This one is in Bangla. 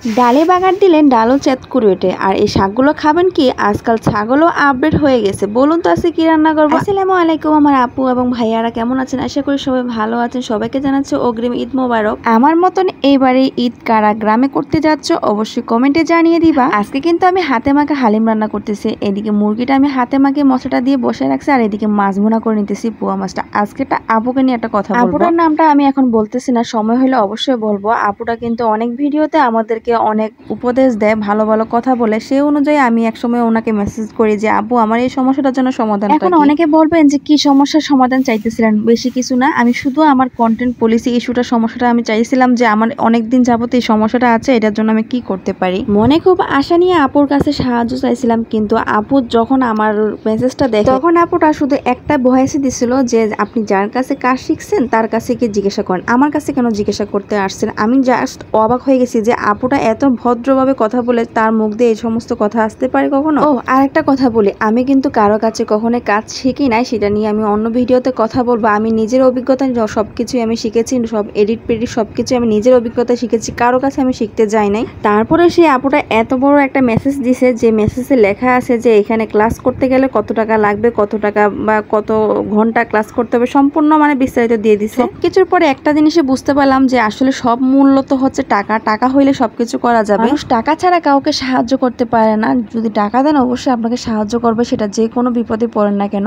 ডালে বাগার দিলেন ডালও চেত করে ওঠে। আর এই শাকগুলো খাবেন কি? আজকাল ছাগলও আপডেট হয়ে গেছে। বলুন তো আজকে কি রান্না করবো। আসসালামু আলাইকুম আমার আপু এবং ভাইয়ারা, কেমন আছেন? আশা করি সবাই ভালো আছেন। সবাইকে জানাচ্ছি অগ্রিম ঈদ মোবারক। আমার মতন এইবারে ঈদ কারা গ্রামে করতে যাচ্ছ অবশ্যই কমেন্টে জানিয়ে দিবা। আজকে কিন্তু আমি হাতে মাখা হালিম রান্না করতেছি। এদিকে মুরগিটা আমি হাতে মাখে মশলাটা দিয়ে বসে রাখছি, আর এদিকে মাছ ভুনা করে নিতেছি পোয়া মাছটা। আজকে আপুকে নিয়ে একটা কথা বলবো। আপুটার নামটা আমি এখন বলতেছি না, সময় হলে অবশ্যই বলবো। আপুটা কিন্তু অনেক ভিডিওতে আমাদেরকে অনেক উপদেশ দেয়, ভালো ভালো কথা বলে। সেই অনুযায়ী আমি একসময় ওনাকে মেসেজ করি যে আপু আমার এই সমস্যাটার জন্য সমাধান। এখন অনেকে বলবেন যে কি সমস্যার সমাধান চাইতেছিলেন। বেশি কিছু না, আমি শুধু আমার কন্টেন্ট পলিসি ইস্যুটার সমস্যাটা আমি চাইছিলাম যে আমার অনেকদিন যাবত এই সমস্যাটা আছে, এটার জন্য আমি কি করতে পারি। মনে খুব আশা নিয়ে আপুর কাছে সাহায্য চাইছিলাম, কিন্তু আপু যখন আমার মেসেজটা দেখে তখন আপুটা শুধু একটা ভয়েসে দিছিল যে আপনি যার কাছে কাজ শিখছেন তার কাছে কি জিজ্ঞাসা করেন, আমার কাছে কেন জিজ্ঞাসা করতে আসছেন। আমি জাস্ট অবাক হয়ে গেছি যে আপুটা এত ভদ্রভাবে কথা বলে, তার মুখ দিয়ে এই সমস্ত কথা আসতে পারে কখনো। ও আর একটা কথা বলি, আমি কিন্তু কারো কাছে কখনো কাজ শিখি নাই, সেটা নিয়ে আমি অন্য ভিডিওতে কথা বলবো। আমি নিজের অভিজ্ঞতা সবকিছুই আমি শিখেছি, সব এডিট পেডিট সবকিছু আমি নিজের অভিজ্ঞতা শিখেছি, কারো কাছে আমি শিখতে যাই নাই। তারপরে সেই আপুটা এত বড় একটা মেসেজ দিছে, যে মেসেজে লেখা আছে যে এখানে ক্লাস করতে গেলে কত টাকা লাগবে, কত টাকা বা কত ঘন্টা ক্লাস করতে হবে, সম্পূর্ণ মানে বিস্তারিত দিয়ে দিছে। কিছুর পরে একটা জিনিসে বুঝতে পারলাম যে আসলে সব মূল্য তো হচ্ছে টাকা। টাকা হইলে সবকিছু করা যাবে। মানুষ টাকা ছাড়া কাউকে সাহায্য করতে পারে না। যদি টাকা দেন অবশ্যই আপনাকে সাহায্য করবে, সেটা যে কোনো বিপদে পড়েন না কেন।